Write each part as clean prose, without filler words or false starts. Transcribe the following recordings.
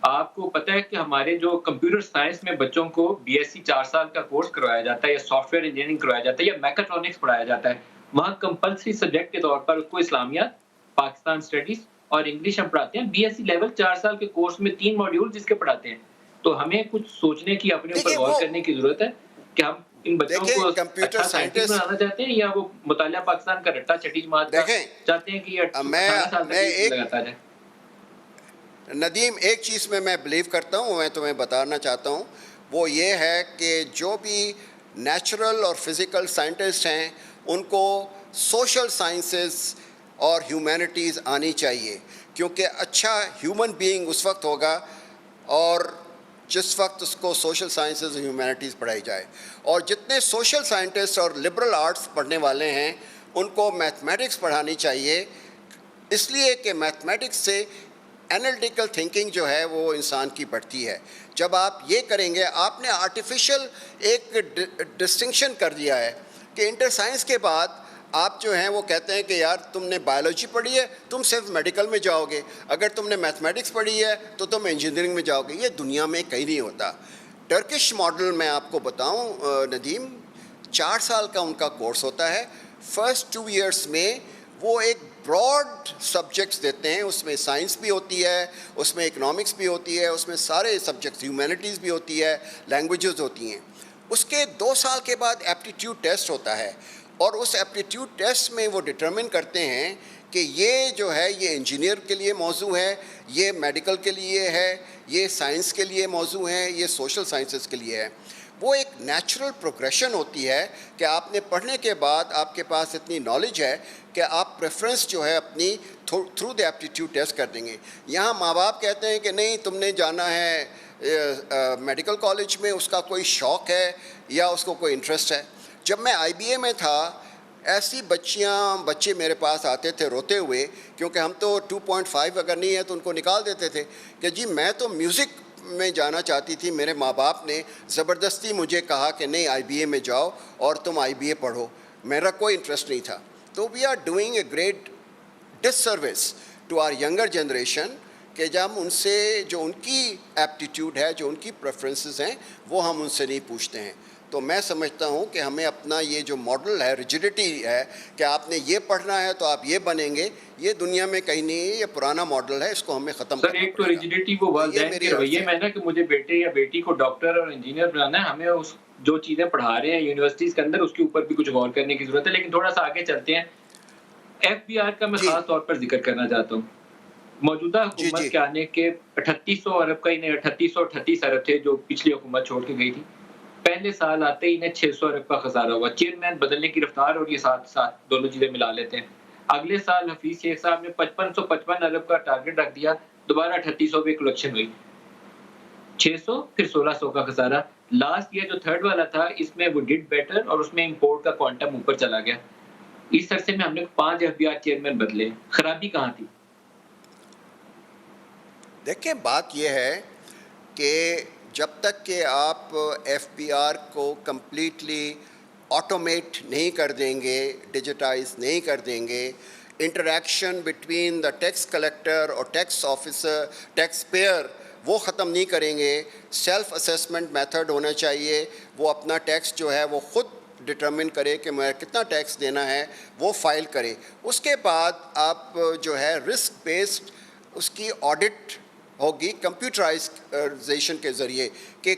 آپ کو پتہ ہے کہ ہمارے جو کمپیوٹر سائنس میں بچوں کو بی ایس سی 4 سال کا کورس کروایا جاتا ہے یا سافٹ ویئر انجینئرنگ کروایا جاتا ہے یا میکاٹرونکس پڑھایا جاتا ہے، وہاں کمپلسری سبجیکٹ کے طور پر اس کو اسلامیات، پاکستان اسٹڈیز اور انگلش ہم پڑھاتے ہیں۔ بی ایس سی لیول 4 سال کے کورس میں 3 ماڈیول جس کے پڑھاتے ہیں۔ تو ہمیں کچھ سوچنے کی، اپنے اوپر دیکھیں غور وہ کرنے کی ضرورت ہے کہ ہم ان بچوں دیکھیں کو کمپیوٹر اچھا سائنٹسٹ سائنٹسٹ بنانا چاہتے ہیں یا وہ مطالعہ پاکستان کا رٹا چٹی جماعت کا دیکھیں چاہتے ہیں کہ یہ میں 18 سال تک میں یہ ایک لگاتا جائے۔ ندیم ایک چیز میں بلیو کرتا ہوں، میں تمہیں بتانا چاہتا ہوں، وہ یہ ہے کہ جو بھی نیچرل اور فزیکل سائنٹسٹ ہیں ان کو سوشل سائنسز اور ہیومینٹیز آنی چاہیے، کیونکہ اچھا ہیومن بینگ اس وقت ہوگا اور جس وقت اس کو سوشل سائنسز اور ہیومینٹیز پڑھائی جائے۔ اور جتنے سوشل سائنٹسٹ اور لبرل آرٹس پڑھنے والے ہیں ان کو میتھمیٹکس پڑھانی چاہیے، اس لیے کہ میتھمیٹکس سے انالیٹیکل تھنکنگ جو ہے وہ انسان کی بڑھتی ہے۔ جب آپ یہ کریں گے، آپ نے آرٹیفیشل ایک ڈسٹنکشن کر دیا ہے کہ انٹر سائنس کے بعد آپ جو ہیں وہ کہتے ہیں کہ یار تم نے بایولوجی پڑھی ہے تم صرف میڈیکل میں جاؤ گے، اگر تم نے میتھمیٹکس پڑھی ہے تو تم انجینئرنگ میں جاؤ گے۔ یہ دنیا میں کہیں نہیں ہوتا۔ ٹرکش ماڈل میں آپ کو بتاؤں ندیم، 4 سال کا ان کا کورس ہوتا ہے۔ فرسٹ 2 ایئرس میں وہ ایک براڈ سبجیکٹس دیتے ہیں، اس میں سائنس بھی ہوتی ہے، اس میں اکنامکس بھی ہوتی ہے، اس میں سارے سبجیکٹس، ہیومینٹیز بھی ہوتی ہے، لینگویجز ہوتی ہیں۔ اس کے 2 سال کے بعد ایپٹیٹیوڈ ٹیسٹ ہوتا ہے، اور اس ایپٹیٹیوڈ ٹیسٹ میں وہ ڈٹرمن کرتے ہیں کہ یہ جو ہے یہ انجینئر کے لیے موضوع ہے، یہ میڈیکل کے لیے ہے، یہ سائنس کے لیے موضوع ہے، یہ سوشل سائنسز کے لیے ہے۔ وہ ایک نیچرل پروگریشن ہوتی ہے کہ آپ نے پڑھنے کے بعد آپ کے پاس اتنی نالج ہے کہ آپ پریفرنس جو ہے اپنی تھرو دی ایپٹیٹیوڈ ٹیسٹ کر دیں گے۔ یہاں ماں باپ کہتے ہیں کہ نہیں تم نے جانا ہے میڈیکل کالج میں، اس کا کوئی شوق ہے یا اس کو کوئی انٹرسٹ ہے۔ جب میں آئی بی اے میں تھا، ایسی بچے میرے پاس آتے تھے روتے ہوئے، کیونکہ ہم تو 2.5 اگر نہیں ہے تو ان کو نکال دیتے تھے، کہ جی میں تو میوزک میں جانا چاہتی تھی، میرے ماں باپ نے زبردستی مجھے کہا کہ نہیں آئی بی اے میں جاؤ اور تم آئی بی اے پڑھو، میرا کوئی انٹرسٹ نہیں تھا۔ تو we are doing a great disservice to our younger generation کہ جب ہم ان سے جو ان کی ایپٹیٹیوڈ ہے، جو ان کی پریفرنسز ہیں، وہ ہم ان سے نہیں پوچھتے ہیں۔ تو میں سمجھتا ہوں کہ ہمیں اپنا یہ جو ماڈل ہے، ریجڈیٹی ہے کہ آپ نے یہ پڑھنا ہے تو آپ یہ بنیں گے، یہ دنیا میں کہیں نہیں ہے، یہ پرانا ماڈل ہے، اس کو ہمیں ختم سر کرنا ایک تو پڑے گا۔ ریجڈیٹی وہ تو یہ والدین کے میری عرض رویے ہے۔ میں نا کہ مجھے بیٹے یا بیٹی کو ڈاکٹر اور انجینئر بنانا ہے، ہمیں اس جو چیزیں پڑھا رہے ہیں یونیورسٹیز کے اندر اس کے اوپر بھی کچھ غور کرنے کی ضرورت ہے۔ لیکن تھوڑا سا آگے چلتے ہیں۔ ایف بی آر کا میں جی خاص طور پر ذکر کرنا چاہتا ہوں۔ موجودہ جی حکومت جی کے آنے کے 3800 ارب کا انہیں 3838 ارب تھے جو پچھلی حکومت چھوڑ کے گئی تھی۔ پہلے سال آتے ہی انہیں 600 ارب کا خسارہ ہوا۔ چیئرمین بدلنے کی رفتار اور یہ ساتھ ساتھ دونوں چیزیں ملا لیتے ہیں۔ اگلے سال حفیظ شیخ صاحب نے 5555 ارب کا ٹارگٹ رکھ دیا، دوبارہ 3800 پہ کلیکشن ہوئی، 600 پھر 1600 کا خسارہ۔ لاسٹ ایئر جو تھرڈ والا تھا اس میں وہ ڈڈ بیٹر اور اس میں امپورٹ کا کوانٹم اوپر چلا گیا۔ اس عرصے میں ہم نے 5 ایف بی آر چیئرمین بدلے، خرابی کہاں تھی؟ دیکھیں بات یہ ہے کہ جب تک کہ آپ ایف بی آر کو کمپلیٹلی آٹومیٹ نہیں کر دیں گے، ڈیجیٹائز نہیں کر دیں گے، interaction between the tax collector اور ٹیکس آفیسر، ٹیکس پیئر، وہ ختم نہیں کریں گے۔ سیلف اسیسمنٹ میتھڈ ہونا چاہیے، وہ اپنا ٹیکس جو ہے وہ خود ڈٹرمن کرے کہ میں کتنا ٹیکس دینا ہے، وہ فائل کرے۔ اس کے بعد آپ جو ہے رسک بیسڈ اس کی آڈٹ ہوگی کمپیوٹرائزیشن کے ذریعے کہ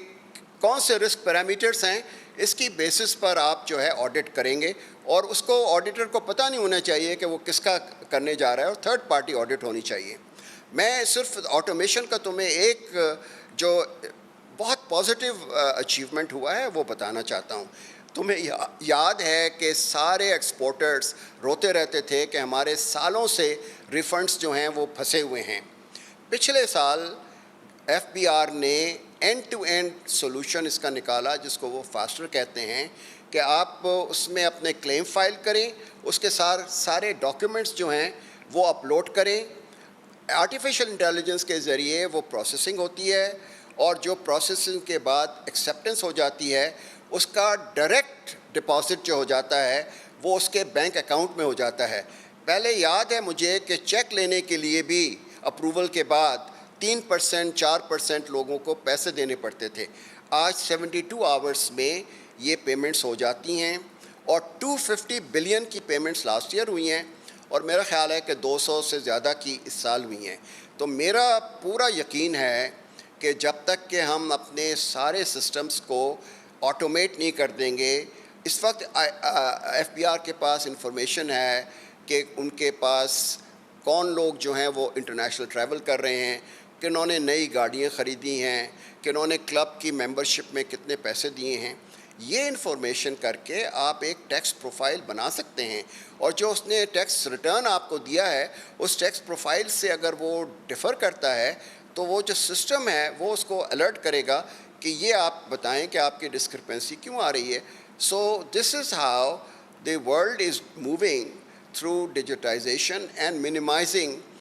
کون سے رسک پیرامیٹرز ہیں، اس کی بیسس پر آپ جو ہے آڈٹ کریں گے، اور اس کو آڈیٹر کو پتہ نہیں ہونا چاہیے کہ وہ کس کا کرنے جا رہا ہے، اور تھرڈ پارٹی آڈٹ ہونی چاہیے۔ میں صرف آٹومیشن کا تمہیں ایک جو بہت پازیٹیو اچیومنٹ ہوا ہے وہ بتانا چاہتا ہوں۔ تمہیں یاد ہے کہ سارے ایکسپورٹرز روتے رہتے تھے کہ ہمارے سالوں سے ریفنڈز جو ہیں وہ پھنسے ہوئے ہیں۔ پچھلے سال ایف بی آر نے اینڈ ٹو اینڈ سولوشن اس کا نکالا، جس کو وہ فاسٹر کہتے ہیں، کہ آپ اس میں اپنے کلیم فائل کریں، اس کے سارے ڈاکیومنٹس جو ہیں وہ اپلوڈ کریں، آرٹیفیشل انٹیلیجنس کے ذریعے وہ پروسیسنگ ہوتی ہے، اور جو پروسیسنگ کے بعد ایکسیپٹنس ہو جاتی ہے اس کا ڈائریکٹ ڈپازٹ جو ہو جاتا ہے وہ اس کے بینک اکاؤنٹ میں ہو جاتا ہے۔ پہلے یاد ہے مجھے کہ چیک لینے کے لیے بھی اپروول کے بعد 3%, 4% لوگوں کو پیسے دینے پڑتے تھے. آج 72 آورس میں یہ پیمنٹس ہو جاتی ہیں اور 250 بلین کی پیمنٹس لاسٹ ایئر ہوئی ہیں اور میرا خیال ہے کہ 200 سے زیادہ کی اس سال ہوئی ہیں. تو میرا پورا یقین ہے کہ جب تک کہ ہم اپنے سارے سسٹمز کو آٹومیٹ نہیں کر دیں گے. اس وقت ایف بی آر کے پاس انفارمیشن ہے کہ ان کے پاس کون لوگ جو ہیں وہ انٹرنیشنل ٹریول کر رہے ہیں، کنہوں نے نئی گاڑیاں خریدی ہیں، کنہوں نے کلب کی ممبرشپ میں کتنے پیسے دیے ہیں. یہ انفارمیشن کر کے آپ ایک ٹیکس پروفائل بنا سکتے ہیں اور جو اس نے ٹیکس ریٹرن آپ کو دیا ہے اس ٹیکس پروفائل سے اگر وہ ڈیفر کرتا ہے تو وہ جو سسٹم ہے وہ اس کو الرٹ کرے گا کہ یہ آپ بتائیں کہ آپ کی ڈسکرپنسی کیوں آ رہی ہے. So this is how the world is moving through digitization and minimizing